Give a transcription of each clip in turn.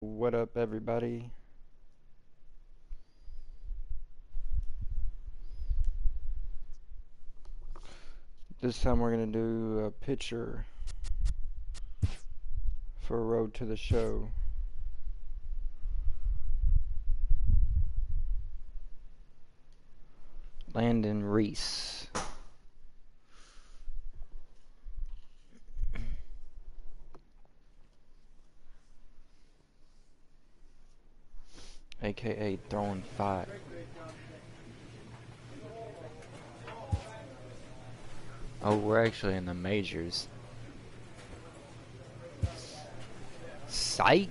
What up, everybody? This time we're going to do a picture for Road to the Show. Landon Reese. AKA throwing five. Oh, we're actually in the majors. Psych.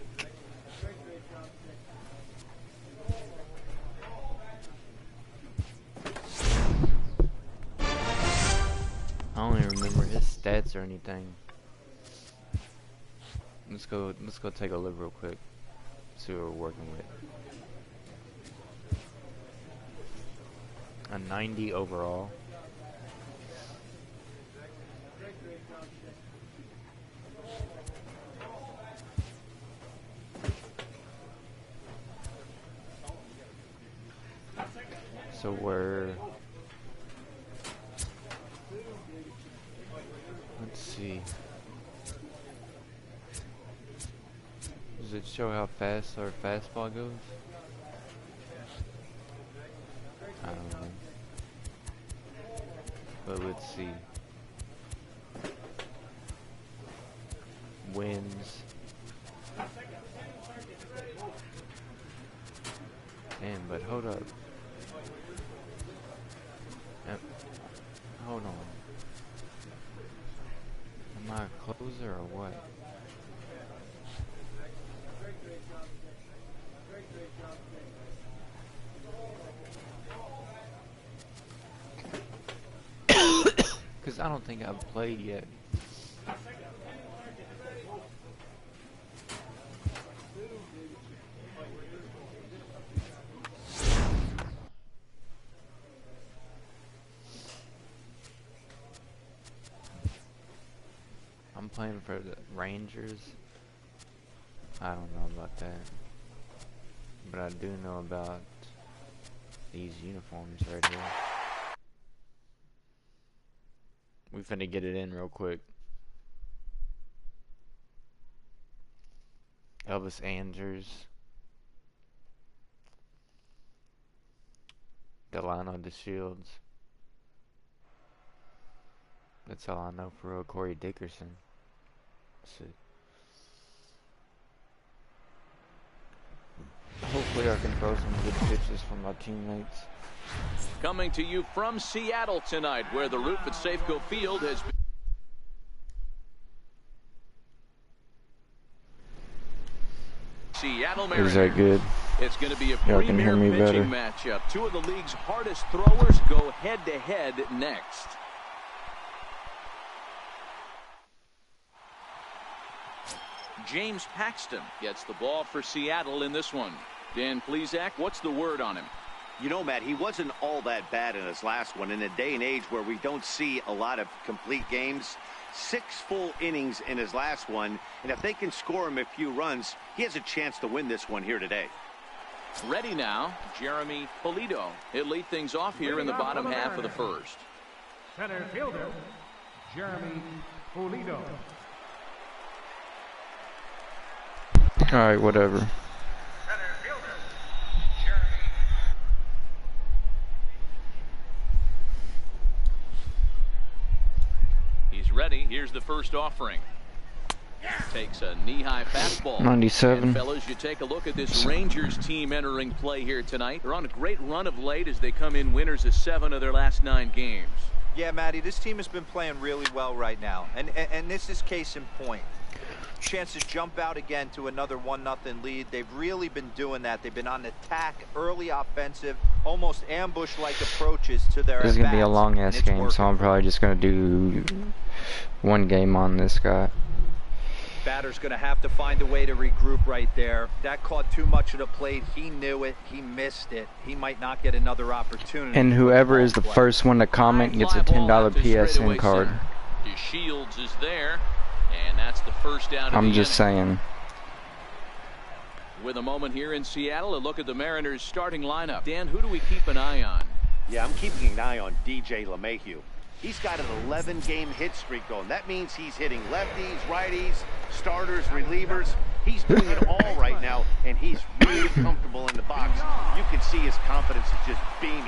I don't even remember his stats or anything. Let's go take a look real quick. See what we're working with. A 90 overall. So let's see. Does it show how fast our fastball goes? I don't know. But let's see. Wins. Damn, but hold up. Hold on. Am I a closer or what? Because I don't think I've played yet. I'm playing for the Rangers. I don't know about that. But I do know about these uniforms right here. We finna get it in real quick. Elvis Andrews. Delano DeShields. That's all I know for real. Corey Dickerson. That's it. Hopefully I can throw some good pitches from my teammates. Coming to you from Seattle tonight, where the roof at Safeco Field has been. Seattle Mariners. Is that good? It's going to be a Y'all can hear premier me pitching better. matchup. Two of the league's hardest throwers go head-to-head next. James Paxton gets the ball for Seattle in this one. Dan Plesac, what's the word on him? You know, Matt, he wasn't all that bad in his last one. In a day and age where we don't see a lot of complete games, 6 full innings in his last one, and if they can score him a few runs, he has a chance to win this one here today. Ready now, Jeremy Polito. He'll lead things off here in the bottom half of the first. Center fielder, Jeremy Pulido. Alright, whatever. Center fielder, Jeremy. He's ready. Here's the first offering. Takes a knee-high fastball. 97. And fellas, you take a look at this Rangers team entering play here tonight. They're on a great run of late as they come in winners of 7 of their last 9 games. Yeah, Matty, this team has been playing really well right now, and this is case in point. Chances jump out again to another 1-0 lead. They've really been doing that. They've been on attack, early offensive, almost ambush-like approaches to their This is gonna be a at-bats, long and ass it's game, so working. I'm probably just gonna do one game on this guy. Batter's going to have to find a way to regroup right there. That caught too much of the plate. He knew it. He missed it. He might not get another opportunity. And whoever is the Play. first one to comment gets a $10 PSN card. Shields is there, and that's the first out of I'm the just inning. saying. With a moment here in Seattle, a look at the Mariners starting lineup. Dan, who do we keep an eye on? Yeah, I'm keeping an eye on DJ LeMahieu. He's got an 11-game hit streak going. That means he's hitting lefties, righties, starters, relievers. He's doing it all right now, and he's really comfortable in the box. You can see his confidence is just beaming.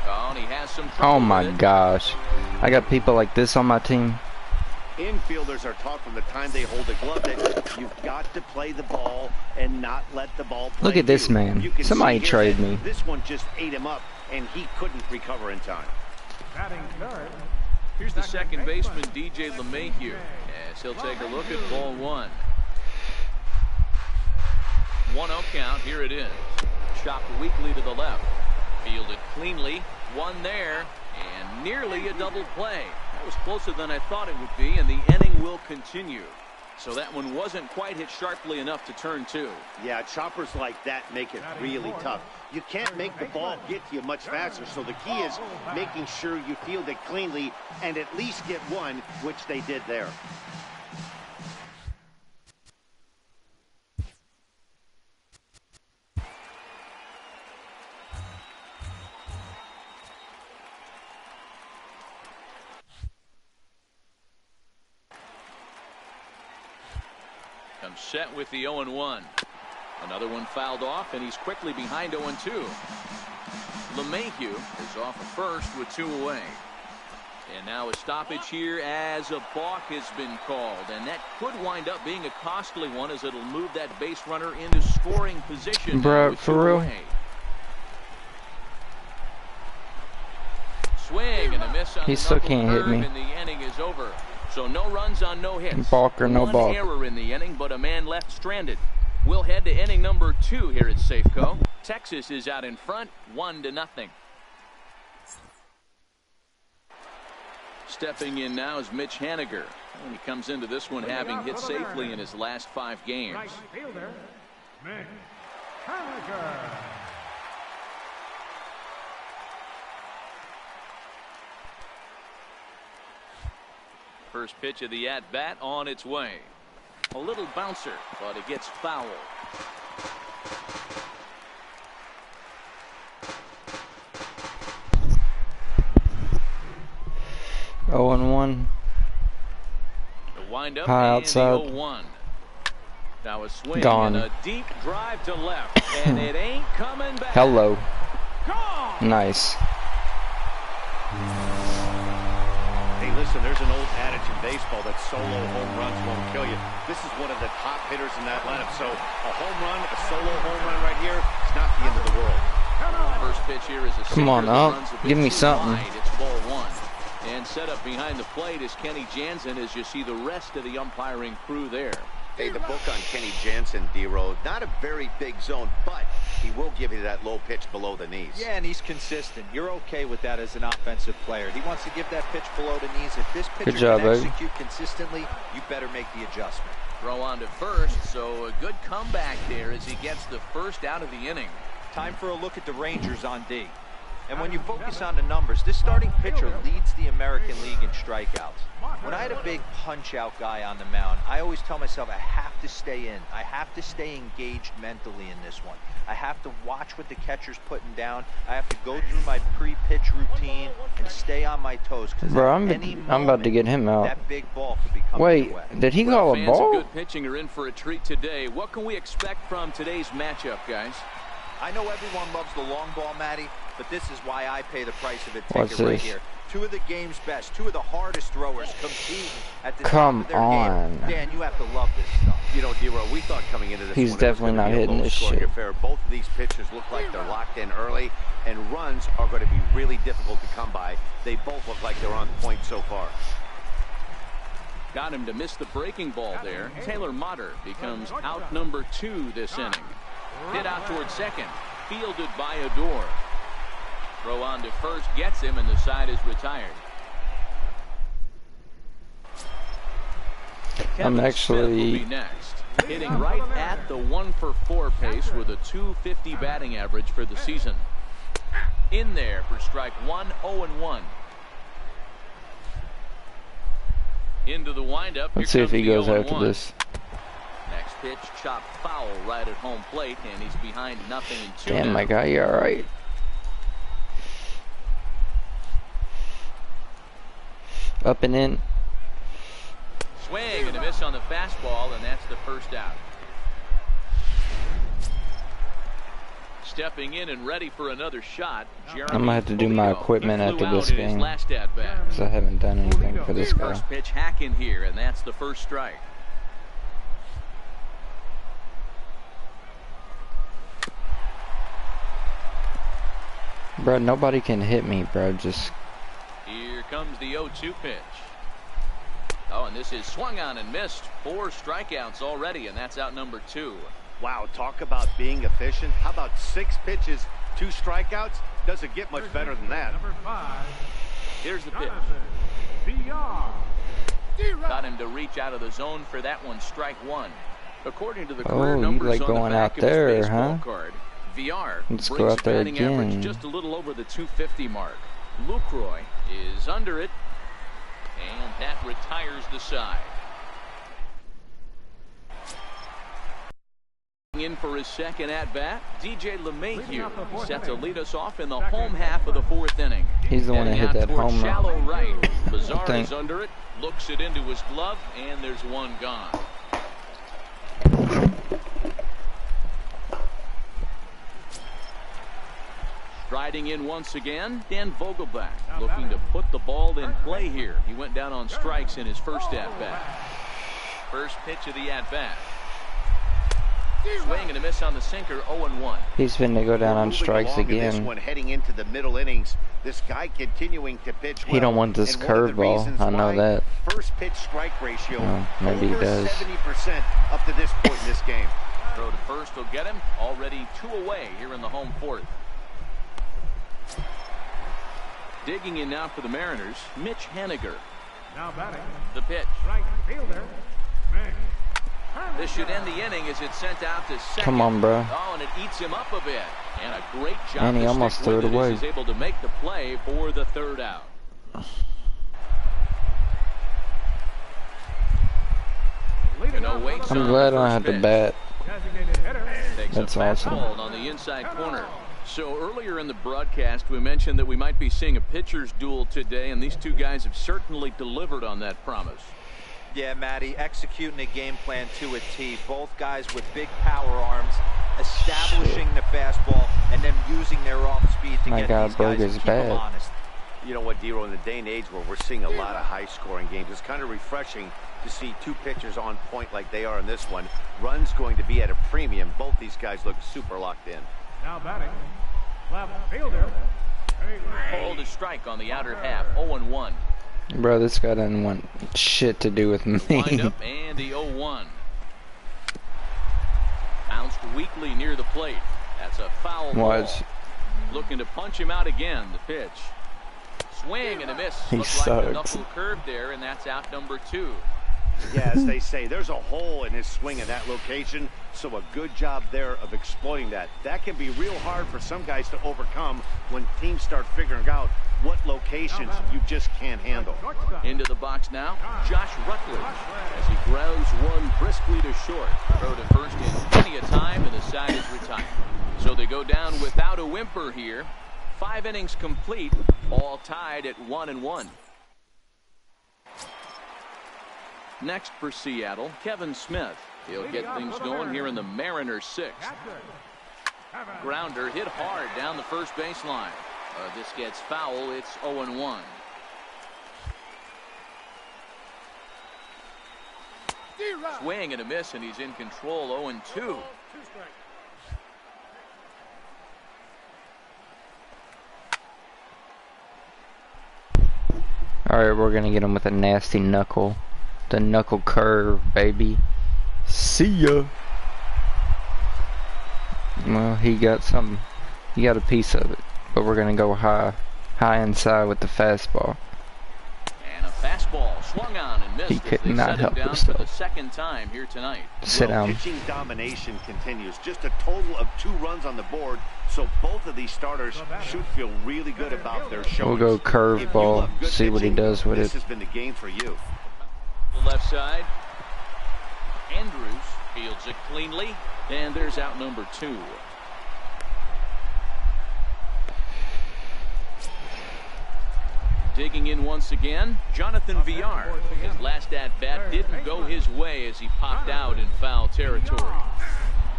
Oh, and he has some trouble Oh my with it. gosh. I got people like this on my team. Infielders are taught from the time they hold the glove that you've got to play the ball and not let the ball play Look at this you. man. You can Somebody see here trade that me. This one just ate him up, and he couldn't recover in time. Batting third. Here's the second baseman, DJ LeMahieu, as he'll take a look at ball one. 1-0 count. Here it is. Chopped weakly to the left. Fielded cleanly. One there, and nearly a double play. That was closer than I thought it would be, and the inning will continue. So that one wasn't quite hit sharply enough to turn two. Yeah, choppers like that make it really tough. You can't make the ball get to you much faster, so the key is making sure you field it cleanly and at least get one, which they did there. Comes set with the 0-1. Another one fouled off, and he's quickly behind 0-2. LeMahieu is off at first with 2 away. And now a stoppage here as a balk has been called. And that could wind up being a costly one, as it'll move that base runner into scoring position. Bruh, with for 2 real? away. Swing and a miss on He the still knuckle can't hit curve, me. and the inning is over. So no runs on no hits. Balk or no One balk. error in the inning, but a man left stranded. We'll head to inning number 2 here at Safeco. Texas is out in front, 1-0. Stepping in now is Mitch Haniger. And he comes into this one having hit safely in his last 5 games. Right fielder, Mitch Haniger. First pitch of the at-bat on its way. A little bouncer, but it gets foul. Oh and 1. The windup High and outside. the 0-1. Now a swing Gone. and a deep drive to left, and it ain't coming back. Hello. Gone. Nice. Hey, listen, there's an old adage in baseball that solo home runs won't kill you. This is one of the top hitters in that lineup. So a home run, a solo home run right here, it's not the end of the world. First pitch here is a Come on, sinker that Al. runs a bit Give me too something. wide. It's ball 1. And set up behind the plate is Kenny Jansen, as you see the rest of the umpiring crew there. Hey, the book on Kenny Jansen, D-Road, not a very big zone, but he will give you that low pitch below the knees. Yeah, and he's consistent. You're okay with that as an offensive player. He wants to give that pitch below the knees. If this pitcher job, can baby. execute consistently, you better make the adjustment. Throw on to first, so a good comeback there as he gets the first out of the inning. Time for a look at the Rangers on D. And when you focus on the numbers, this starting pitcher leads the American League in strikeouts. When I had a big punch-out guy on the mound, I always tell myself I have to stay in. I have to stay engaged mentally in this one. I have to watch what the catcher's putting down. I have to go through my pre-pitch routine and stay on my toes. Bro, I'm about to get him out. That big ball could be coming Wait, your way. did he call a Fans of ball? good pitching are in for a treat today. What can we expect from today's matchup, guys? I know everyone loves the long ball, Matty, but this is why I pay the price of a What's ticket right this? here. Two of the game's best, two of the hardest throwers competing at the Come top of their on. game. Dan, you have to love this stuff. You know, D-Row, we thought coming into this He's one, it was definitely gonna not be a hitting this low-scoring shit. affair. Both of these pitchers look like they're locked in early, and runs are going to be really difficult to come by. They both look like they're on point so far. Got him to miss the breaking ball there. Taylor Motter becomes out number 2 this inning. Hit out towards second. Fielded by Odor. Throw on to first gets him, and the side is retired. I'm Kevin actually- Smith will be next. Hitting right at the 1-for-4 pace with a .250 batting average for the season. In there for strike 1, 0-1. Into the windup. Let's see if he Here goes comes the after 0-1. this. Next pitch chopped foul right at home plate, and he's behind 0-2. Damn, my guy, you alright? Up and in. Swing and a miss on the fastball, and that's the first out. Stepping in and ready for another shot. I'm gonna have to do my equipment after this game because I haven't done anything for this guy. First pitch hacking here, and that's the first strike. Bro, nobody can hit me, bro. Just here comes the 0-2 pitch. Oh, and this is swung on and missed. 4 strikeouts already, and that's out number 2. Wow, talk about being efficient. How about 6 pitches, 2 strikeouts? Doesn't get much better than that. Number 5. Here's the pitch. Got him to reach out of the zone for that one. Strike 1. According to the career numbers like on going the back out of his there, baseball huh? card, VR Let's brings go out there batting average again. just a little over the 250 mark. Lucroy is under it, and that retires the side. In for his second at-bat, DJ LeMahieu set to lead us off in the home half of the 4th inning. He's the one that hit that home run. Shallow right. Lazar is under it, looks it into his glove, and there's one gone. Striding in once again, Dan Vogelbach looking to put the ball in play here. He went down on strikes in his first at-bat. First pitch of the at-bat. Swing and a miss on the sinker, 0-1. He's finna go down on strikes again. This one heading into the middle innings. This guy continuing to pitch well. He don't want this curveball. I know that. First pitch strike ratio. Oh, maybe he does. 70% up to this point in this game. Throw to first will get him. Already 2 away here in the home 4th. Digging in now for the Mariners, Mitch Haniger. Now batting. The pitch. Right fielder. This should end the inning as it's sent out to second. Come on, bro. Oh, and it eats him up a bit. And a great job. And he to almost stick threw with it away. He's able to make the play for the 3rd out. I'm glad I don't have to bat. Takes That's a awesome. fastball on the inside corner. So earlier in the broadcast, we mentioned that we might be seeing a pitcher's duel today, and these two guys have certainly delivered on that promise. Yeah, Matty, executing a game plan to a T. Both guys with big power arms, establishing the fastball, and then using their off speed to get these guys to keep them honest. You know what, Dero, in the day and age where we're seeing a lot of high-scoring games, it's kind of refreshing to see 2 pitchers on point like they are in this one. Runs going to be at a premium. Both these guys look super locked in. Now batting. Left fielder. Hold a strike on the outer half, 0-1. Bro, this guy doesn't want shit to do with me. Wind up and the 0-1. Bounced weakly near the plate. That's a foul ball. Looking to punch him out again. The pitch. Swing and a miss. He Looks like a sucks. knuckle curve there, and that's out number 2. Yeah, as they say, there's a hole in his swing in that location, so a good job there of exploiting that. That can be real hard for some guys to overcome when teams start figuring out what locations you just can't handle. Into the box now, Josh Rutledge, as he grounds one briskly to short. Throw to first in plenty of time, and the side is retired. So they go down without a whimper here. 5 innings complete, all tied at 1-1. Next for Seattle, Kevin Smith. He'll get things going here in the Mariners 6th. Grounder hit hard down the first baseline. This gets foul. It's 0-1. Swing and a miss, and he's in control. 0-2. Alright, we're gonna get him with a nasty knuckle. The knuckle curve, baby. See ya. Well, he got some. He got a piece of it. But we're gonna go high inside with the fastball. And a fastball swung on and missed. He could as they not set him help down himself. for the 2nd time here tonight. Sit down. Pitching domination continues. Just a total of 2 runs on the board, so both of these starters should feel really good about their showings. We'll go curveball, see what he does with it. This has been the game for you. The left side. Andrews Fields it cleanly, and there's out number 2. Digging in once again, Jonathan Villar. His last at-bat didn't go his way as he popped out in foul territory.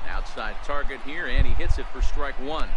Outside target here, and he hits it for strike 1.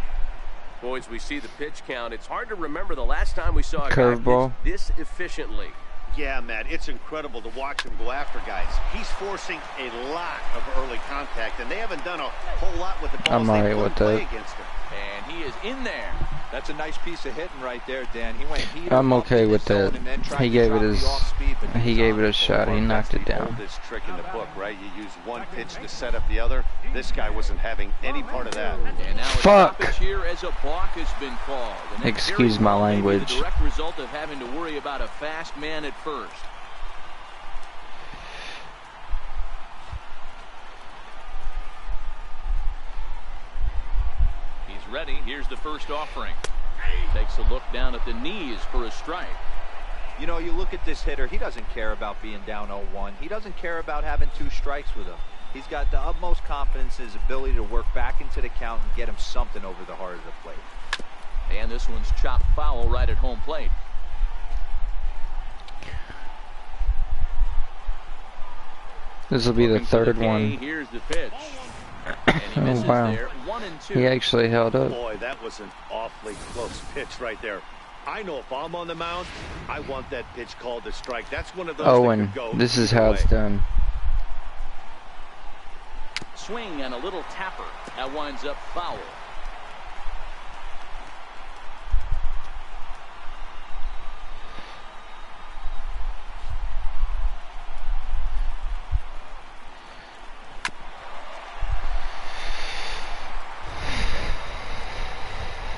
Boys, we see the pitch count. It's hard to remember the last time we saw a Curveball. guy pitch this efficiently. Yeah, Matt, it's incredible to watch him go after guys. He's forcing a lot of early contact, and they haven't done a whole lot with the balls I'm alright with play that. against him. And he is in there. That's a nice piece of hitting right there, Dan. He went heater I'm up okay in with the zone that. and then tried He to gave drop it the his off-speed, but he was gave on it a shot. He knocked it That's the down. oldest trick in the book, right? You use one pitch to set up the other. This guy wasn't having any part of that. And now a Fuck. stoppage here as a balk has been called. And that Excuse very my well may be language. The direct result of having to worry about a fast man at first. He's ready. Here's the first offering. Takes a look down at the knees for a strike. You know, you look at this hitter, he doesn't care about being down 0-1. He doesn't care about having 2 strikes with him. He's got the utmost confidence in his ability to work back into the count and get him something over the heart of the plate. And this one's chopped foul right at home plate. This will be the Looking for third K. one. Here's the pitch. And he Oh, misses wow. there. 1-2. He actually held up. Boy, that was an awfully close pitch right there. I know if I'm on the mound, I want that pitch called a strike. That's one of those Oh, that and could go this is either how way. it's done. Swing and a little tapper. That winds up foul.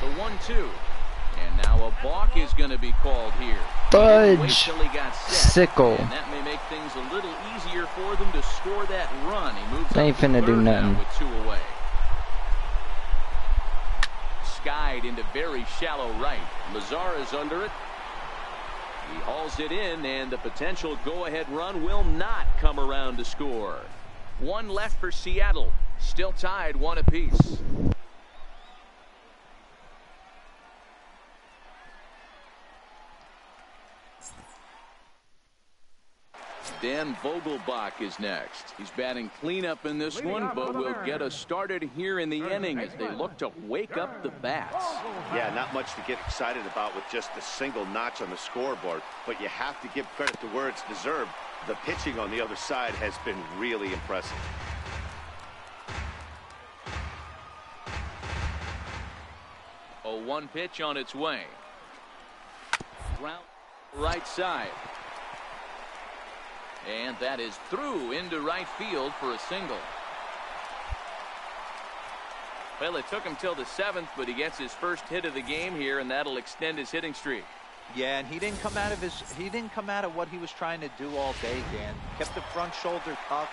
The 1-2. And now a balk is going to be called here. He didn't wait Fudge. till he got set, Sickle. and that may make things a little easier for them to score that run. He moves They up ain't to finna do third now nothing. with 2 away. Skied into very shallow right. Lazar is under it. He hauls it in, and the potential go-ahead run will not come around to score. 1 left for Seattle. Still tied 1 apiece. Dan Vogelbach is next. He's batting cleanup in this one, but will get us started here in the inning as they look to wake up the bats. Yeah, not much to get excited about with just a single notch on the scoreboard, but you have to give credit to where it's deserved. The pitching on the other side has been really impressive. A 1 pitch on its way. Round right side. And that is through into right field for a single. Well, it took him till the 7th, but he gets his first hit of the game here, and that'll extend his hitting streak. Yeah, and he didn't come out of what he was trying to do all day, Dan. Kept the front shoulder tucked,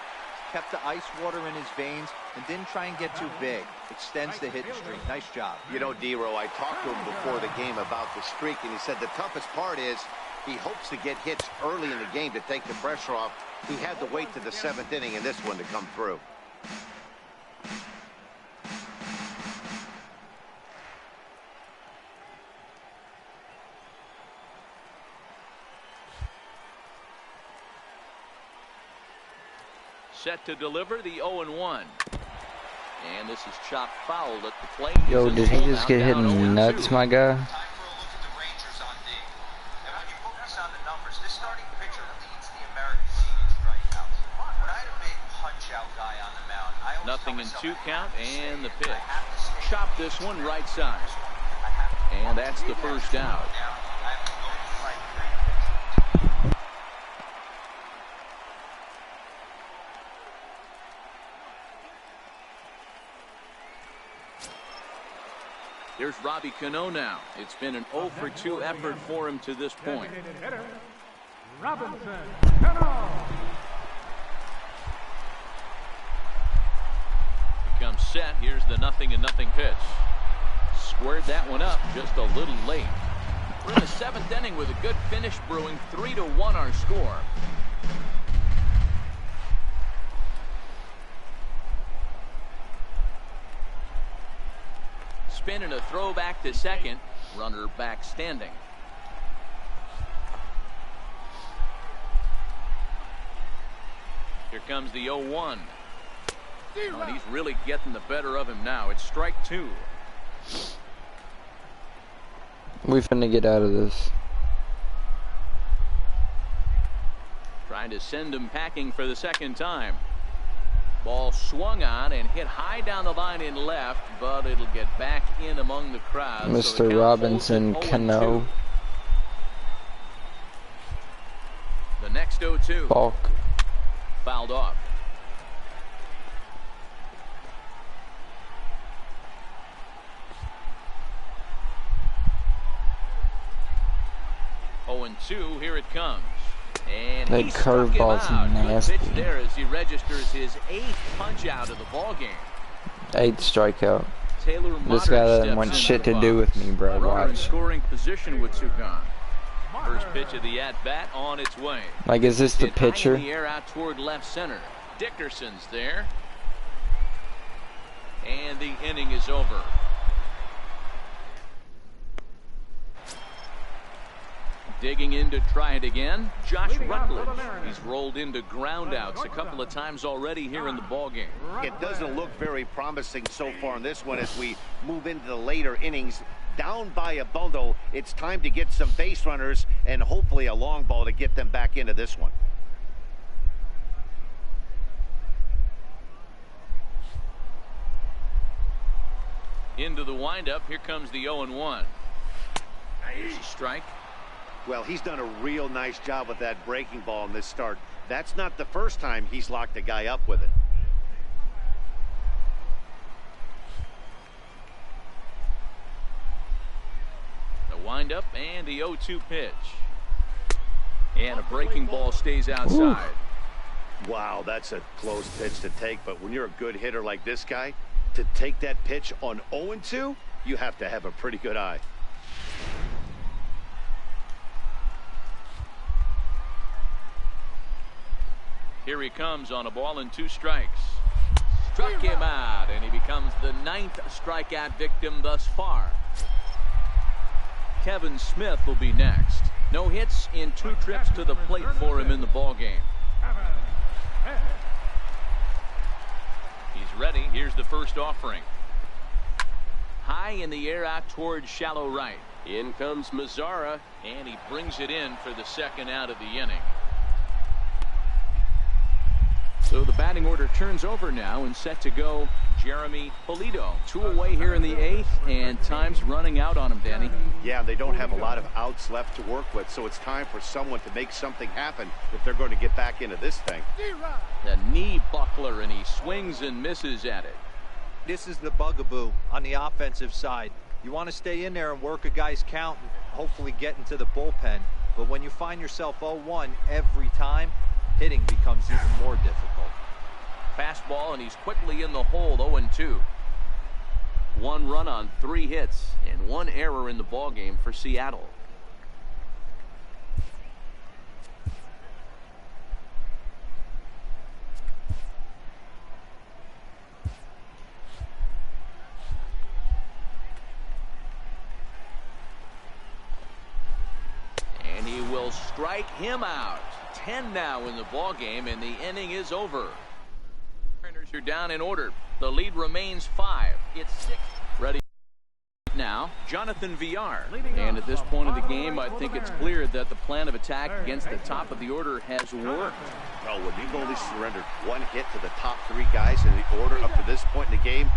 kept the ice water in his veins, and didn't try and get too big. Extends the hitting streak. Nice job. You know, D-Row, I talked to him before the game about the streak, and he said the toughest part is he hopes to get hits early in the game to take the pressure off. He had to wait to the 7th inning in this one to come through. Set to deliver the 0-1. And this is chopped foul at the plate. Yo, This did is he full just out get hit down in the 0-2. nuts, my guy? Time for a look at the Rangers on D. And when you focus on the numbers, this starting pitcher leads the American League in strikeouts. When I had a big punch-out guy on the mound, I always Nothing in tell 2 myself, I count, have to stay and the in. pitch. I have to stay Chop in. this one right side. I have to And that's the first out. now. I have to go to strike 3. Here's Robbie Cano now. It's been an 0 for 2 effort for him to this point. Designated hitter, Robinson Cano. He comes set. Here's the 0-0 pitch. Squared that one up just a little late. We're in the 7th inning with a good finish brewing. 3-1 our score. spin and a throw back to second. Runner back standing. Here comes the 0-1. Oh, and he's really getting the better of him now. It's strike 2. We finna get out of this. Trying to send him packing for the second time. Ball swung on and hit high down the line in left, but it'll get back in among the crowd. Mr. Robinson Cano. The next 0-2. Balk. Fouled off. And 2, here it comes. And that curveball's nasty. Pitch there as he registers his 8th punch out of the ball game. 8th strikeout. Taylor this guy doesn't want shit to do with me, bro. Runner in Watch. scoring position with 2 gone. First pitch of the at bat on its way. Like, is this the pitcher? In the air out toward left center. Dickerson's there. And the inning is over. Digging in to try it again, Josh Rutledge. He's rolled into groundouts a couple of times already here in the ballgame. It doesn't look very promising so far in this one as we move into the later innings. Down by a bundle, it's time to get some base runners and hopefully a long ball to get them back into this one. Into the windup, here comes the 0-1. Here's a strike. Well, he's done a real nice job with that breaking ball in this start. That's not the first time he's locked a guy up with it. The windup and the 0-2 pitch. And a breaking ball stays outside. Ooh. Wow, that's a close pitch to take, but when you're a good hitter like this guy, to take that pitch on 0-2, you have to have a pretty good eye. Here he comes on a ball and 2 strikes. Struck him out, and he becomes the 9th strikeout victim thus far. Kevin Smith will be next. No hits in 2 trips to the plate for him in the ballgame. He's ready. Here's the first offering. High in the air out towards shallow right. In comes Mazzara, and he brings it in for the second out of the inning. So the batting order turns over now and set to go Jeremy Polito. 2 away here in the 8th, and time's running out on him, Danny. Yeah, they don't have a lot of outs left to work with, so it's time for someone to make something happen if they're going to get back into this thing. The knee buckler, and he swings and misses at it. This is the bugaboo on the offensive side. You want to stay in there and work a guy's count and hopefully get into the bullpen. But when you find yourself 0-1 every time, hitting becomes even more difficult. Fastball, and he's quickly in the hole. 0-2. 1 run on 3 hits and 1 error in the ballgame for Seattle. And he will strike him out. 10 now in the ballgame, and the inning is over. Are down in order. The lead remains 5. It's 6. Ready now, Jonathan Villar. And at this point of the game, I think it's clear that the plan of attack against the top of the order has worked. Well, when you've only surrendered 1 hit to the top 3 guys in the order up to this point in the game,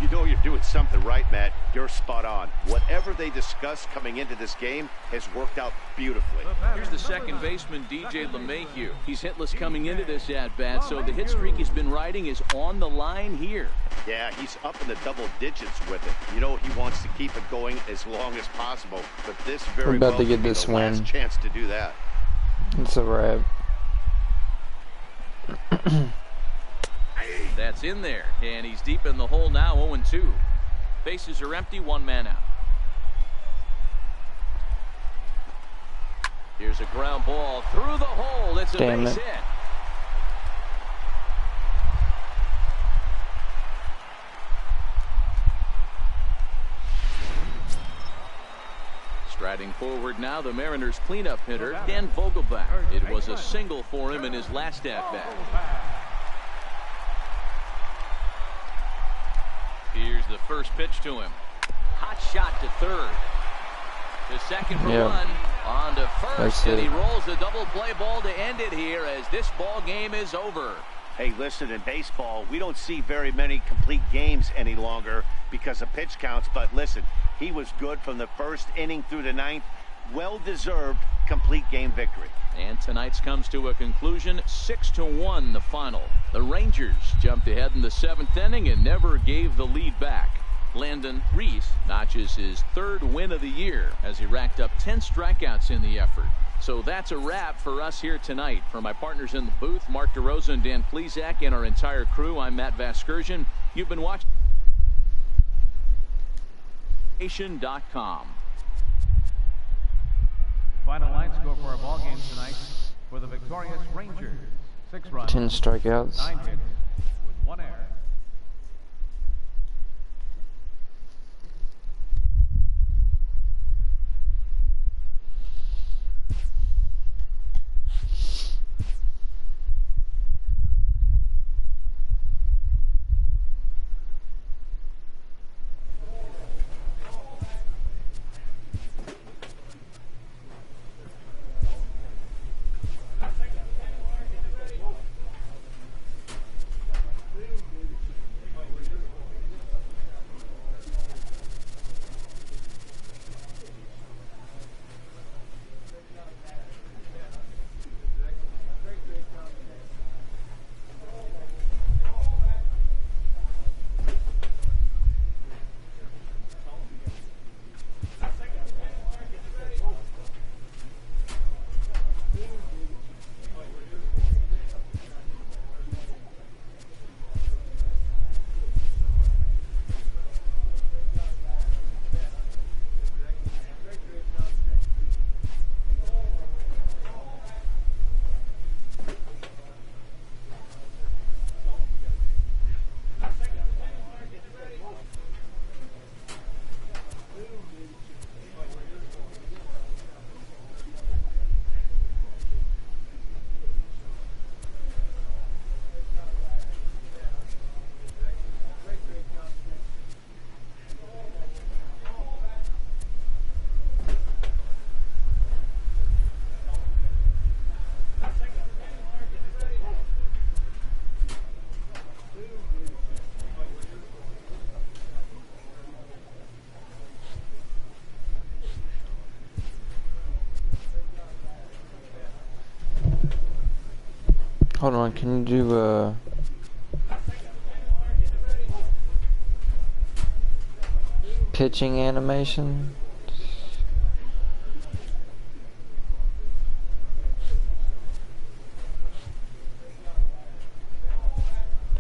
you know you're doing something right, Matt. You're spot on. Whatever they discussed coming into this game has worked out beautifully. Here's the second baseman, DJ LeMahieu. He's hitless coming into this at-bat, so the hit streak he's been riding is on the line here. Yeah, he's up in the double digits with it. You know, he wants to keep it going as long as possible, but this very well could be the last chance to do that. It's a wrap. That's in there, and he's deep in the hole now. 0-2. Bases are empty, 1 man out. Here's a ground ball through the hole. It's a base hit. Riding forward now, the Mariners cleanup hitter, Dan Vogelbach. It was a single for him in his last at-bat. Here's the first pitch to him. Hot shot to third. The second for one. On to first, and he rolls the double play ball to end it here as this ball game is over. Hey, listen, in baseball, we don't see very many complete games any longer because of pitch counts. But listen, he was good from the first inning through the ninth. Well-deserved complete game victory. And tonight's comes to a conclusion, 6-1 the final. The Rangers jumped ahead in the 7th inning and never gave the lead back. Landon Reese notches his 3rd win of the year as he racked up 10 strikeouts in the effort. So that's a wrap for us here tonight. For my partners in the booth, Mark DeRosa and Dan Plesac, and our entire crew, I'm Matt Vasgersian. You've been watching Nation.com. Final line score for our ball game tonight for the victorious Rangers. 6 runs, 10 strikeouts. 9 hits with 1 error. Hold on, can you do pitching animation?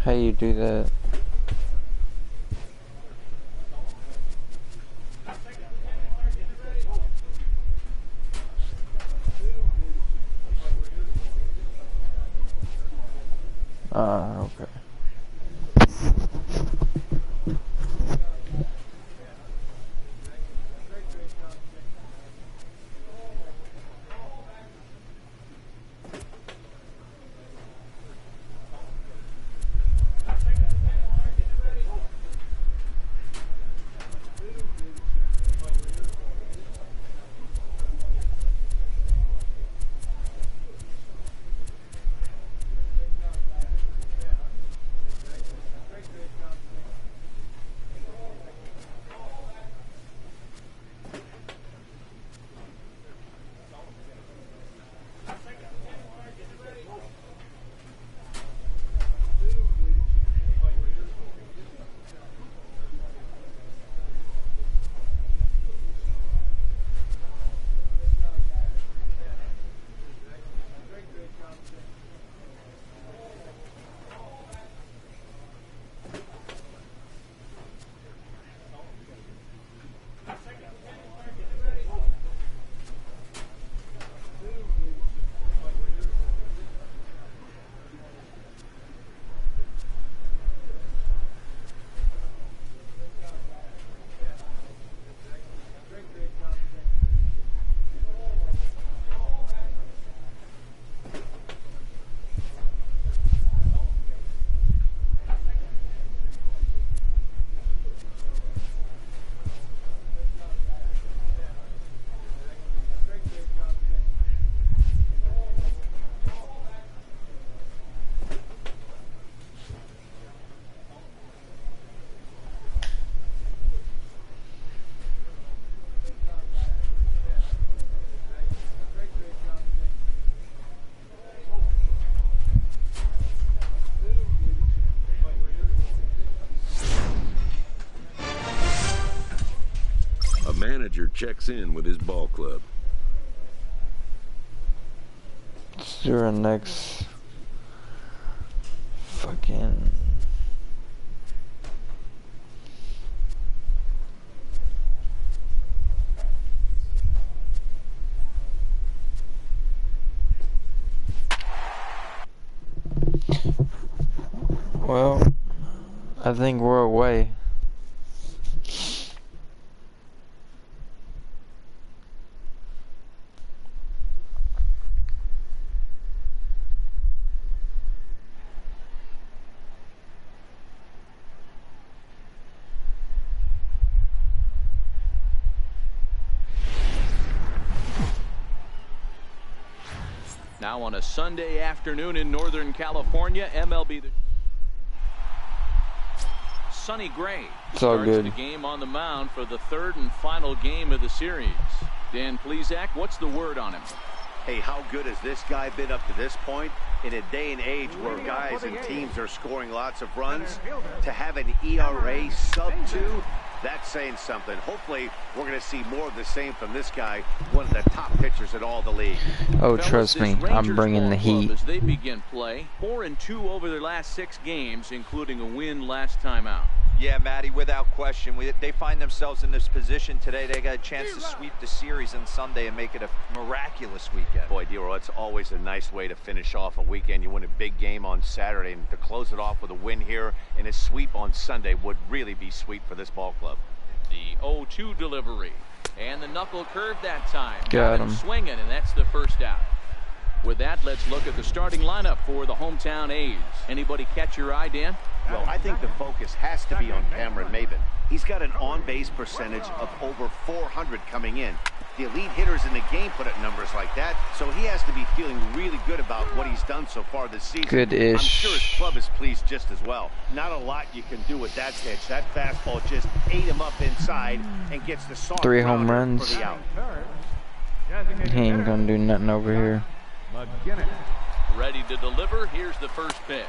How you do that? Okay. manager checks in with his ball club. Let's do our next fucking. Well, I think we're away. Now on a Sunday afternoon in Northern California, MLB. Sonny Gray starts the game on the mound for the third and final game of the series. Dan Plesac, what's the word on him? Hey, how good has this guy been up to this point? In a day and age where guys and teams are scoring lots of runs, to have an ERA sub-2, that's saying something. Hopefully, we're going to see more of the same from this guy, one of the top pitchers in all the league. Oh, trust me, I'm bringing the heat. As they begin play, 4-2 over their last 6 games, including a win last time out. Yeah, Matty, without question. They find themselves in this position today. They got a chance to sweep the series on Sunday and make it a miraculous weekend. Boy, Dero, it's always a nice way to finish off a weekend. You win a big game on Saturday, and to close it off with a win here and a sweep on Sunday would really be sweet for this ball club. The 0-2 delivery. And the knuckle curve that time. Got him. Swinging, and that's the first out. With that, let's look at the starting lineup for the hometown A's. Anybody catch your eye, Dan? Well, I think the focus has to be on Cameron Maybin. He's got an on-base percentage of over 400 coming in. The elite hitters in the game put up numbers like that, so he has to be feeling really good about what he's done so far this season. Good-ish. I'm sure his club is pleased just as well. Not a lot you can do with that pitch. That fastball just ate him up inside and gets the soft 3 home runs. for the out. He ain't gonna do nothing over here. Ready to deliver. Here's the first pitch.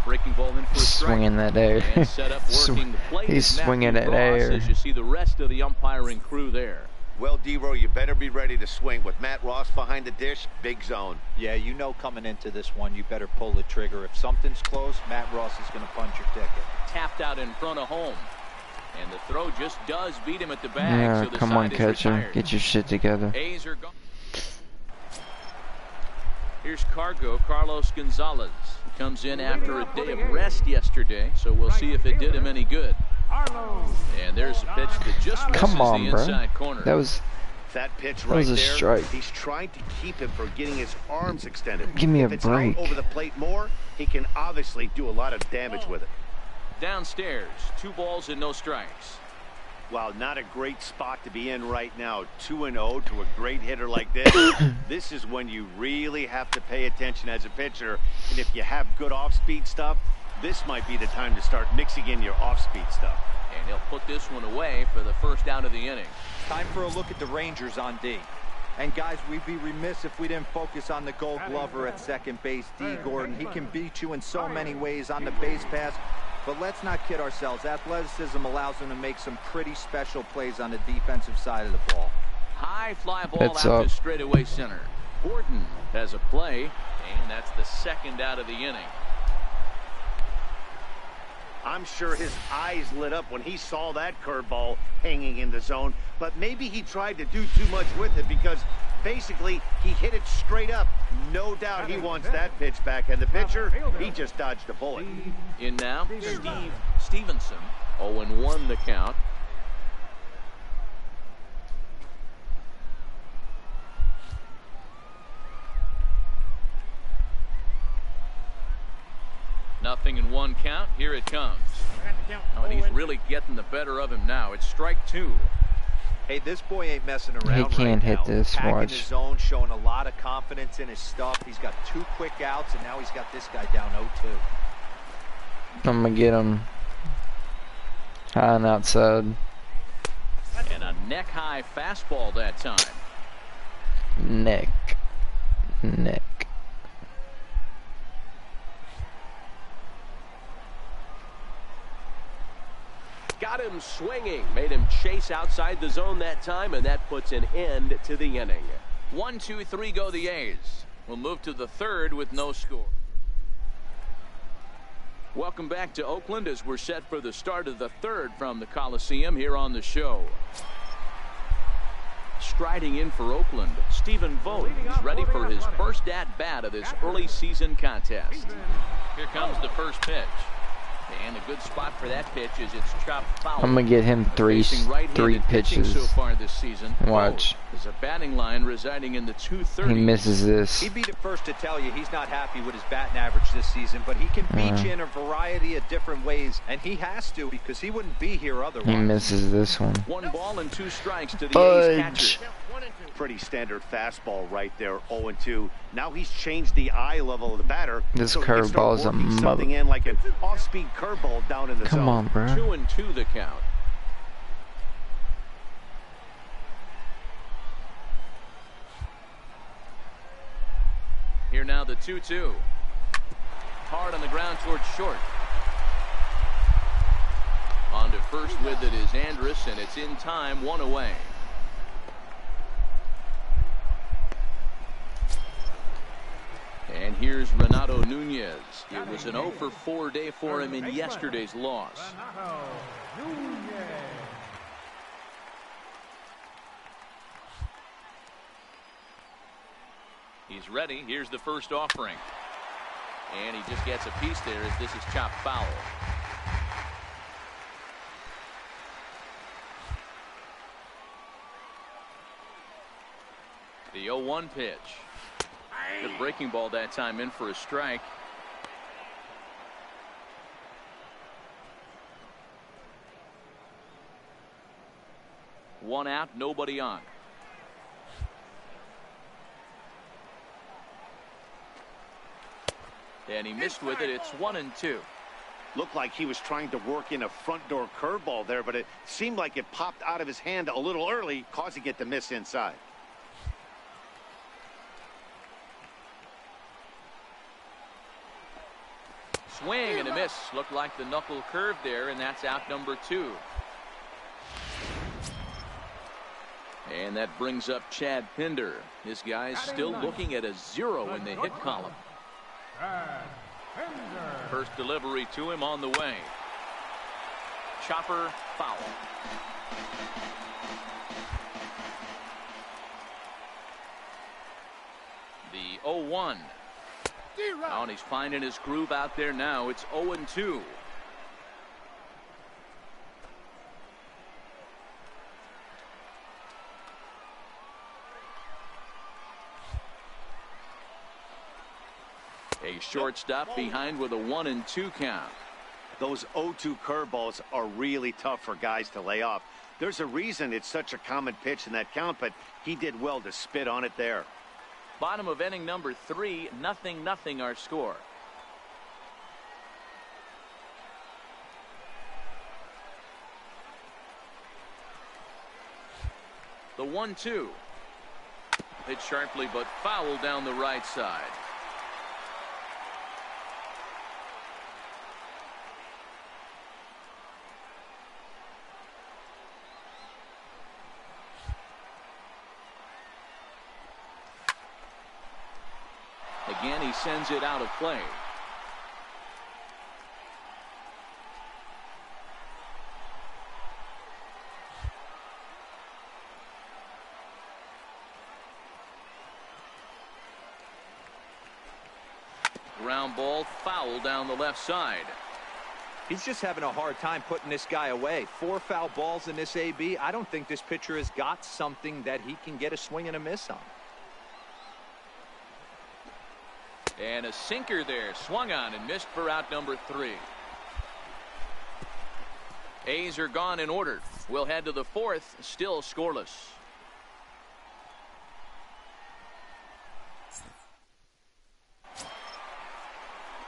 Breaking ball in for a strike. Swinging that air. And set up working the plate. He's swinging that air. As you see the rest of the umpiring crew there. Well, D-Row, you better be ready to swing. With Matt Ross behind the dish, big zone. Yeah, you know coming into this one, you better pull the trigger. If something's close, Matt Ross is going to punch your ticket. Tapped out in front of home. And the throw just does beat him at the bag. Yeah, so the come side on, is catcher. retired. Get your shit together. A's are gone. Here's Carlos Gonzalez. He comes in after a day of rest yesterday, so we'll see if it did him any good. And there's a pitch that just misses the inside corner. That pitch right was a there. strike. He's trying to keep him from getting his arms extended. Give me a if it's break. Out over the plate more, he can obviously do a lot of damage with it. Downstairs, 2 balls and no strikes. Wow, not a great spot to be in right now. 2-0 to a great hitter like this. This is when you really have to pay attention as a pitcher. And if you have good off-speed stuff, this might be the time to start mixing in your off-speed stuff. And he'll put this one away for the first out of the inning. Time for a look at the Rangers on D. And guys, we'd be remiss if we didn't focus on the Gold Glover at second base, D. Gordon. He can beat you in so many ways on the base pass. But let's not kid ourselves. Athleticism allows him to make some pretty special plays on the defensive side of the ball. High fly ball out to straightaway center. Gordon has a play, and that's the second out of the inning. I'm sure his eyes lit up when he saw that curveball hanging in the zone, but maybe he tried to do too much with it because basically he hit it straight up. No doubt he wants that pitch back, and the pitcher, he just dodged a bullet. In now, Steve Stevenson. 0-1 the count. Nothing in 1 count. Here it comes. Oh, and he's really getting the better of him now. It's strike 2. Hey, this boy ain't messing around. He can't hit this. Attacking Watch. his zone, showing a lot of confidence in his stuff. He's got 2 quick outs, and now he's got this guy down 0-2. I'm gonna get him high and outside. And a neck-high fastball that time. Neck. Got him swinging. Made him chase outside the zone that time, and that puts an end to the inning. 1, 2, 3 go the A's. We'll move to the third with no score. Welcome back to Oakland as we're set for the start of the third from the Coliseum here on the show. Striding in for Oakland, Stephen Vogt is ready for his first at-bat of this early season contest. Here comes the first pitch. And a good spot for that pitch is it's chopped foul. I'm gonna get him three pitches. So far this season. Watch. There's a batting line residing in the 230. He misses this. He'd be the first to tell you he's not happy with his batting average this season, but he can beat you in a variety of different ways, and he has to because he wouldn't be here otherwise. He misses this one. 1 ball and 2 strikes to the A's catcher. Pretty standard fastball right there, 0-2. Now he's changed the eye level of the batter. This so curveball is a mother. Something in like an off-speed curveball down in the zone. Come on, bro. 2-2 the count. Here now the 2-2. Hard on the ground towards short. On to first with it is Andrus, and it's in time, 1 away. And here's Renato Nunez. It was an 0 for 4 day for him in yesterday's loss. He's ready. Here's the first offering. And he just gets a piece there as this is chopped foul. The 0-1 pitch. Good breaking ball that time in for a strike. One out, nobody on. And he missed with it. It's 1-2. Looked like he was trying to work in a front door curveball there, but it seemed like it popped out of his hand a little early, causing it to miss inside. Swing and a miss. Looked like the knuckle curve there, and that's out number 2. And that brings up Chad Pinder. This guy's still looking at a 0 in the hit column. First delivery to him on the way. Chopper foul. The 0-1. Oh, and he's finding his groove out there now. It's 0-2. A shortstop behind with a 1-2 count. Those 0-2 curveballs are really tough for guys to lay off. There's a reason it's such a common pitch in that count, but he did well to spit on it there. Bottom of inning number 3, 0-0 our score. The 1-2. Hit sharply but foul down the right side. Again, he sends it out of play. Ground ball foul down the left side. He's just having a hard time putting this guy away. 4 foul balls in this AB. I don't think this pitcher has got something that he can get a swing and a miss on. And a sinker there, swung on and missed for out number 3. A's are gone in order. We'll head to the 4th, still scoreless.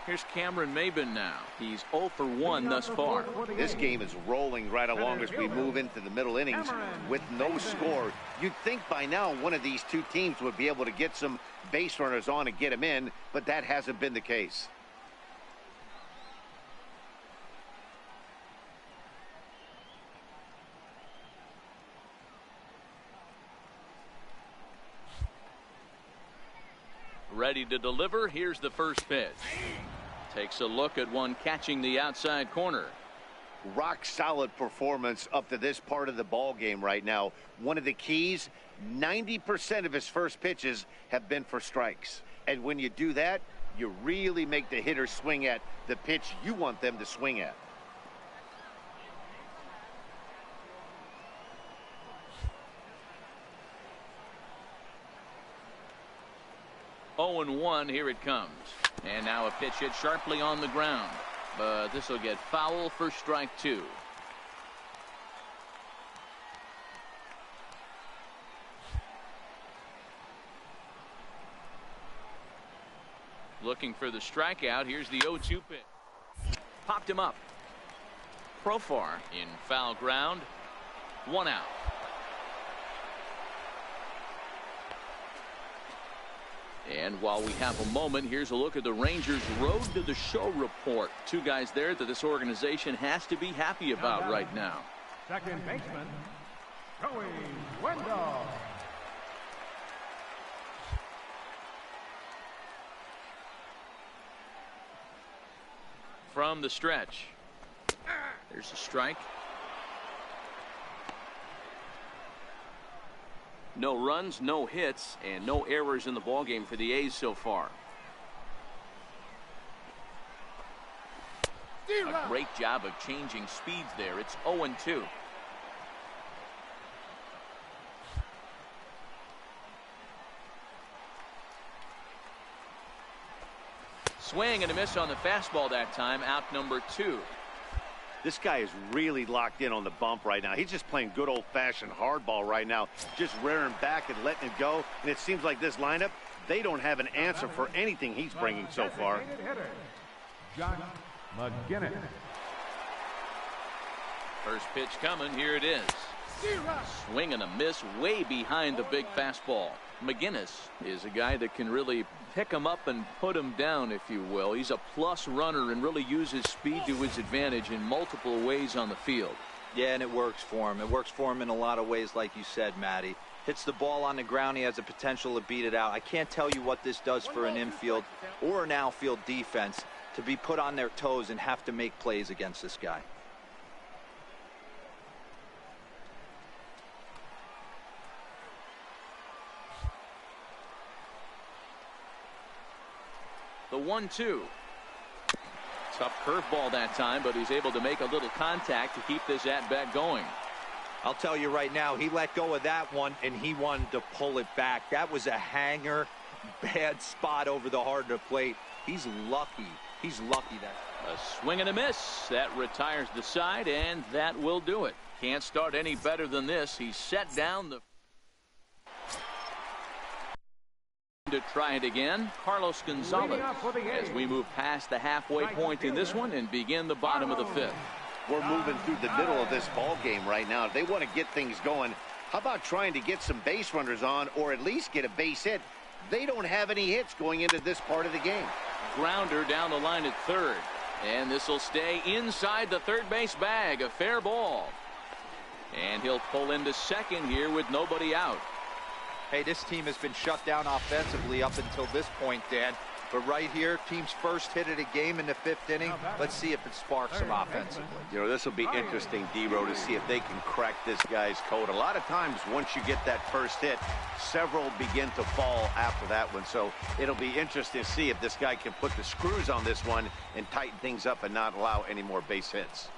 Here's Cameron Maybin now. He's 0 for 1 thus far. This game is rolling right along as we move into the middle innings with no score. You'd think by now one of these two teams would be able to get some base runners on and get them in, but that hasn't been the case. Ready to deliver. Here's the first pitch. Takes a look at one catching the outside corner. Rock solid performance up to this part of the ball game right now. One of the keys, 90% of his first pitches have been for strikes. And when you do that, you really make the hitter swing at the pitch you want them to swing at. Oh and 1, here it comes. And now a pitch hit sharply on the ground. But this will get foul for strike 2. Looking for the strikeout. Here's the 0-2 pitch. Popped him up. Profar in foul ground. 1 out. And while we have a moment, here's a look at the Rangers' road to the show report. 2 guys there that this organization has to be happy about right now. Second baseman, Joey Wendell. From the stretch. There's a strike. No runs, no hits, and no errors in the ballgame for the A's so far. A great job of changing speeds there. It's 0-2. Swing and a miss on the fastball that time. Out number 2. This guy is really locked in on the bump right now. He's just playing good old-fashioned hardball right now, just rearing back and letting it go. And it seems like this lineup, they don't have an answer for anything he's bringing so far. John McGinnis. First pitch coming. Here it is. Swing and a miss way behind the big fastball. McGinnis is a guy that can really pick him up and put him down, if you will. He's a plus runner and really uses speed to his advantage in multiple ways on the field. Yeah, and it works for him. It works for him in a lot of ways, like you said, Matty. Hits the ball on the ground. He has the potential to beat it out. I can't tell you what this does for an infield or an outfield defense to be put on their toes and have to make plays against this guy. The 1-2. Tough curveball that time, but he's able to make a little contact to keep this at-bat going. I'll tell you right now, he let go of that one, and he wanted to pull it back. That was a hanger, bad spot over the heart of the plate. He's lucky. He's lucky that. A swing and a miss. That retires the side, and that will do it. Can't start any better than this. He's set down the... To try it again, Carlos Gonzalez, as we move past the halfway point in this one and begin the bottom of the 5th. We're moving through the middle of this ball game right now. If they want to get things going, how about trying to get some base runners on or at least get a base hit? They don't have any hits going into this part of the game. Grounder down the line at third, and this will stay inside the third base bag. A fair ball, and he'll pull into second here with nobody out. Hey, this team has been shut down offensively up until this point, Dan. But right here, team's first hit of the game in the 5th inning. Let's see if it sparks some offensively. You know, this will be interesting, D-Row, to see if they can crack this guy's code. A lot of times, once you get that first hit, several begin to fall after that one. So it'll be interesting to see if this guy can put the screws on this one and tighten things up and not allow any more base hits.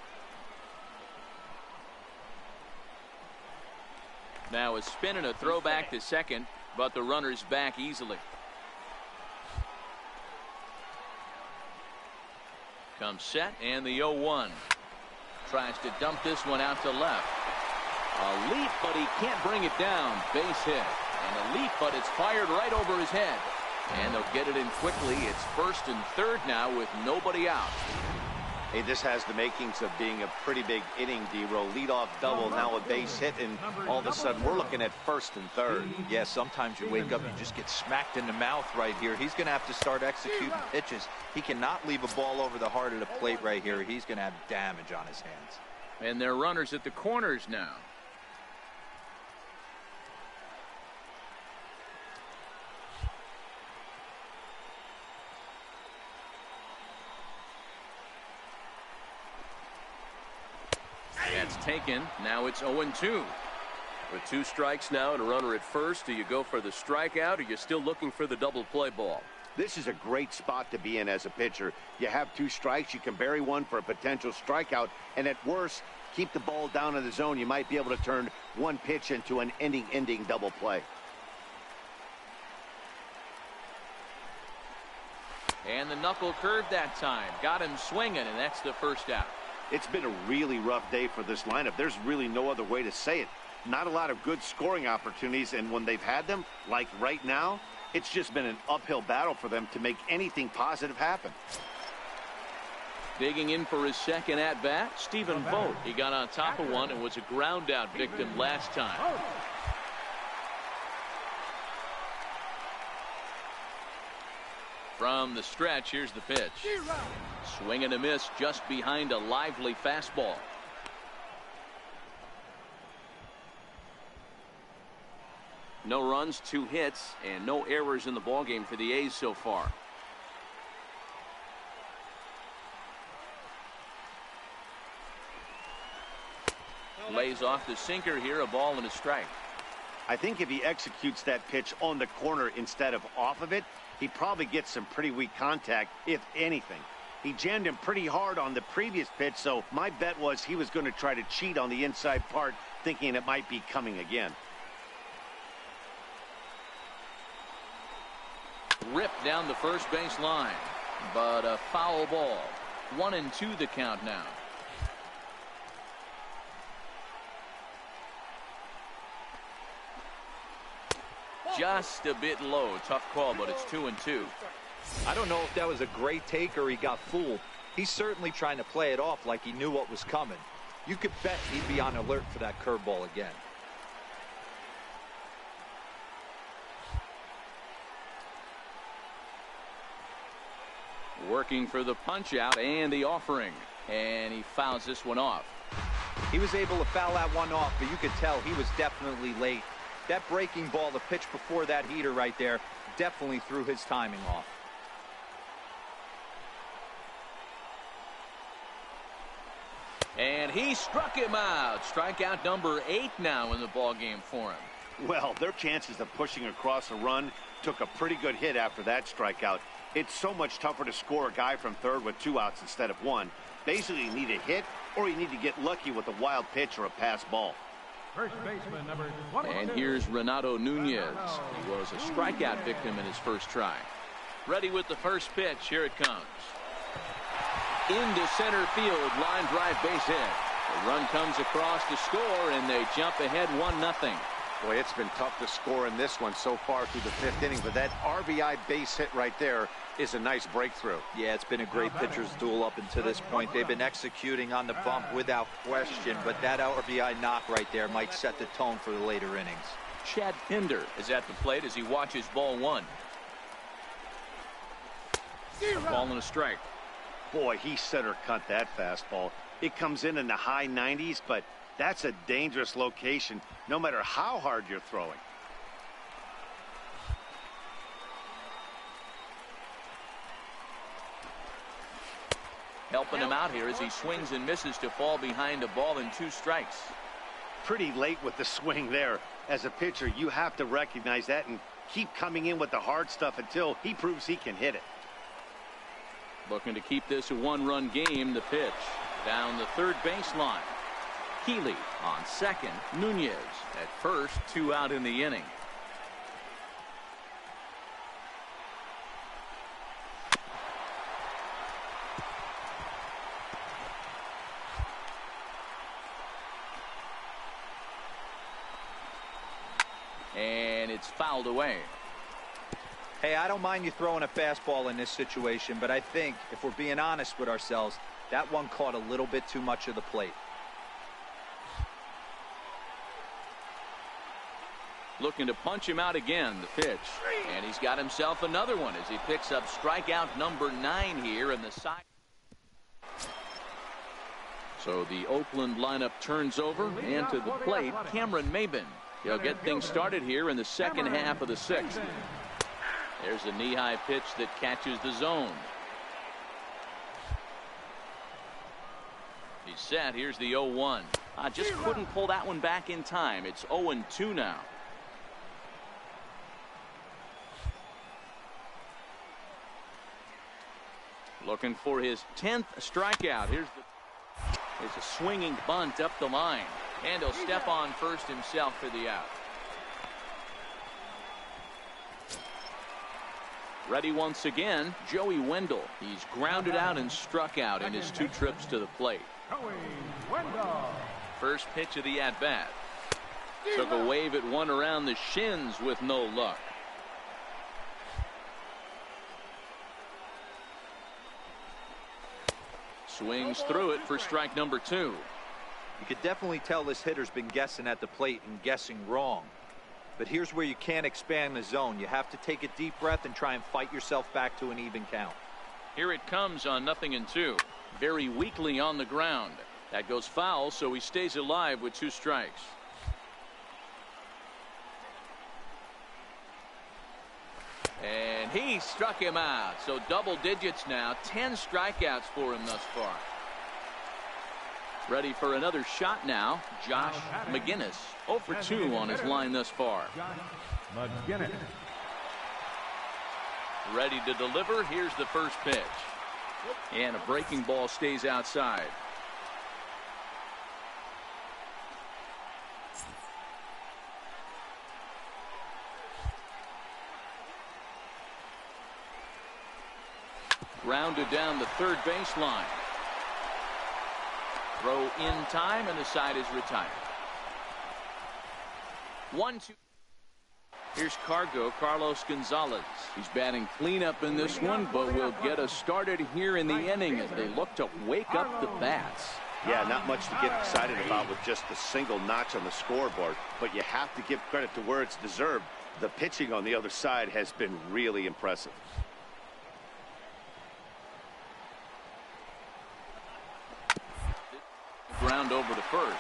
Now a spin and a throwback to second, but the runner's back easily. Comes set, and the 0-1. Tries to dump this one out to left. A leap, but he can't bring it down. Base hit. And a leap, but it's fired right over his head. And they'll get it in quickly. It's first and third now with nobody out. Hey, this has the makings of being a pretty big inning, D-Row. Leadoff double, now a base hit, and all of a sudden we're looking at first and third. Yeah, sometimes you wake up, you just get smacked in the mouth right here. He's going to have to start executing pitches. He cannot leave a ball over the heart of the plate right here. He's going to have damage on his hands. And they're runners at the corners now. taken. Now it's 0-2. With 2 strikes now and a runner at first, do you go for the strikeout or you're still looking for the double play ball? This is a great spot to be in as a pitcher. You have 2 strikes. You can bury one for a potential strikeout. And at worst, keep the ball down in the zone. You might be able to turn one pitch into an ending double play. And the knuckle curve that time. Got him swinging, and that's the first out. It's been a really rough day for this lineup. There's really no other way to say it. Not a lot of good scoring opportunities, and when they've had them, like right now, it's just been an uphill battle for them to make anything positive happen. Digging in for his second at-bat, Stephen Vogt. He got on top of one and was a ground-out victim last time. From the stretch, here's the pitch. Swing and a miss just behind a lively fastball. No runs, 2 hits, and no errors in the ballgame for the A's so far. Lays off the sinker here, a ball and a strike. I think if he executes that pitch on the corner instead of off of it, he probably gets some pretty weak contact, if anything. He jammed him pretty hard on the previous pitch, so my bet was he was going to try to cheat on the inside part, thinking it might be coming again. Ripped down the first base line, but a foul ball. 1-2 the count now. Just a bit low. Tough call, but it's 2-2. I don't know if that was a great take or he got fooled. He's certainly trying to play it off like he knew what was coming. You could bet he'd be on alert for that curveball again. Working for the punch out and the offering, and he fouls this one off. He was able to foul that one off, but you could tell he was definitely late. That breaking ball, the pitch before that heater right there, definitely threw his timing off. And he struck him out. Strikeout number 8 now in the ballgame for him. Well, their chances of pushing across a run took a pretty good hit after that strikeout. It's so much tougher to score a guy from third with 2 outs instead of 1. Basically, you need a hit or you need to get lucky with a wild pitch or a pass ball. First baseman number 22. And here's Renato Nunez. He was a strikeout victim in his first try. Ready with the first pitch. Here it comes. Into center field. Line drive base hit. The run comes across to score, and they jump ahead 1-0. Boy, it's been tough to score in this one so far through the 5th inning, but that RBI base hit right there is a nice breakthrough. Yeah, it's been a great pitcher's duel up until this point. They've been executing on the bump without question, but that RBI knock right there might set the tone for the later innings. Chad Pinder is at the plate as he watches ball 1. A ball and a strike. Boy, he center cut that fastball. It comes in the high 90s, but that's a dangerous location no matter how hard you're throwing. Helping him out here as he swings and misses to fall behind a ball and 2 strikes. Pretty late with the swing there. As a pitcher, you have to recognize that and keep coming in with the hard stuff until he proves he can hit it. Looking to keep this a 1-run game. The pitch down the third baseline. Healy on second. Nunez at first. 2 out in the inning. And it's fouled away. Hey, I don't mind you throwing a fastball in this situation, but I think if we're being honest with ourselves, that one caught a little bit too much of the plate. Looking to punch him out again. The pitch. And he's got himself another one as he picks up strikeout number 9 here in the side. So the Oakland lineup turns over, and to the plate, Cameron Maybin. He'll get things started here in the second half of the 6th. There's a knee-high pitch that catches the zone. He's set. Here's the 0-1. Just couldn't pull that one back in time. It's 0-2 now. Looking for his 10th strikeout. Here's a swinging bunt up the line. And he'll step on first himself for the out. Ready once again, Joey Wendell. He's grounded out and struck out in his 2 trips to the plate. First pitch of the at-bat. Took a wave at one around the shins with no luck. Swings through it for strike number 2. You could definitely tell this hitter's been guessing at the plate and guessing wrong. But here's where you can't expand the zone. You have to take a deep breath and try and fight yourself back to an even count. Here it comes on 0-2. Very weakly on the ground. That goes foul, so he stays alive with 2 strikes. And he struck him out. So double digits now. 10 strikeouts for him thus far. Ready for another shot now. Josh McGinnis. 0 for 2 on his line thus far. McGinnis. Ready to deliver. Here's the first pitch. And a breaking ball stays outside. Grounded down the third baseline. Throw in time, and the side is retired. 1-2. Here's Carlos Gonzalez. He's batting cleanup in this one, but will get us started here in the inning as they look to wake up the bats. Yeah, not much to get excited about with just a single notch on the scoreboard, but you have to give credit to where it's deserved. The pitching on the other side has been really impressive. Ground over to first.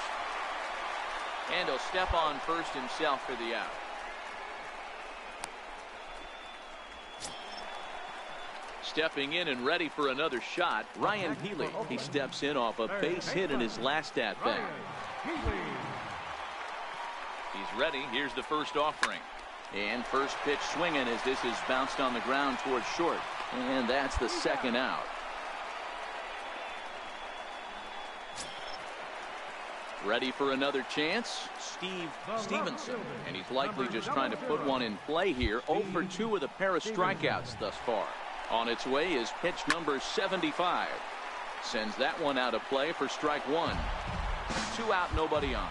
And he'll step on first himself for the out. Stepping in and ready for another shot, Ryan Healy. He steps in off a base hit in his last at-bat. He's ready. Here's the first offering. And first pitch swinging as this is bounced on the ground towards short. And that's the second out. Ready for another chance, Steve Stevenson. And he's likely just trying to put one in play here. 0 for 2 with a pair of strikeouts thus far. On its way is pitch number 75. Sends that one out of play for strike 1. 2 out, nobody on.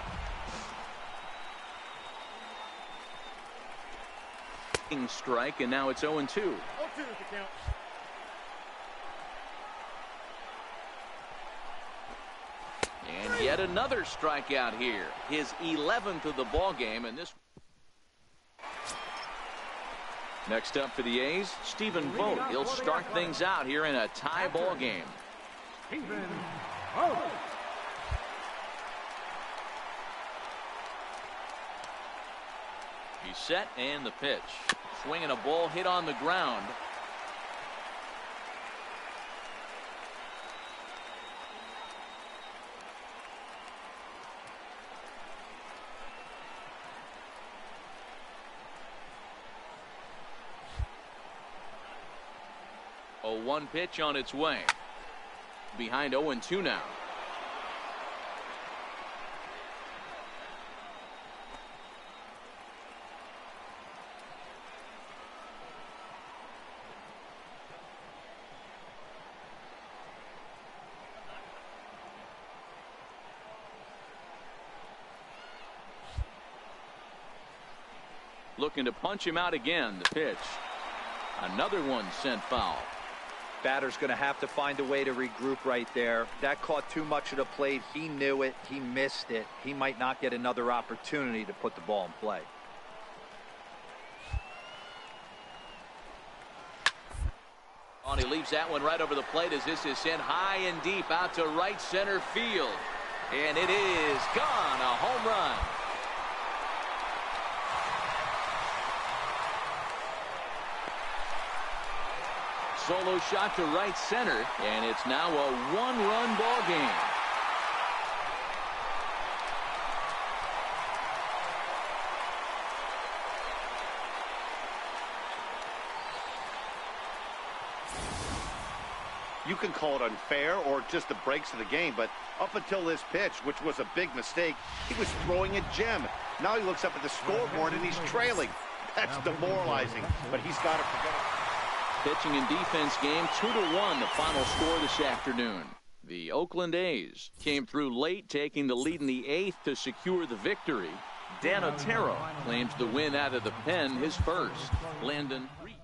Strike, and now it's 0-2. 0-2 to count. And yet another strikeout here. His 11th of the ball game, and this. Next up for the A's, Stephen Vogt. He'll start things out here in a tie ball game. Stephen Vogt. He's set, and the pitch. Swinging a ball hit on the ground. A 1 pitch on its way. Behind 0-2 now. Looking to punch him out again. The pitch. Another one sent foul. Batter's going to have to find a way to regroup right there. That caught too much of the plate. He knew it. He missed it. He might not get another opportunity to put the ball in play. Oh, and he leaves that one right over the plate as this is sent high and deep out to right center field. And it is gone. A home run. Solo shot to right center, and it's now a 1-run ball game. You can call it unfair or just the breaks of the game, but up until this pitch, which was a big mistake, he was throwing a gem. Now he looks up at the scoreboard and he's trailing. That's demoralizing, but he's got to forget it. Pitching and defense game, 2-1, the final score this afternoon. The Oakland A's came through late, taking the lead in the 8th to secure the victory. Dan Otero claims the win out of the pen, his first. Landon Reed.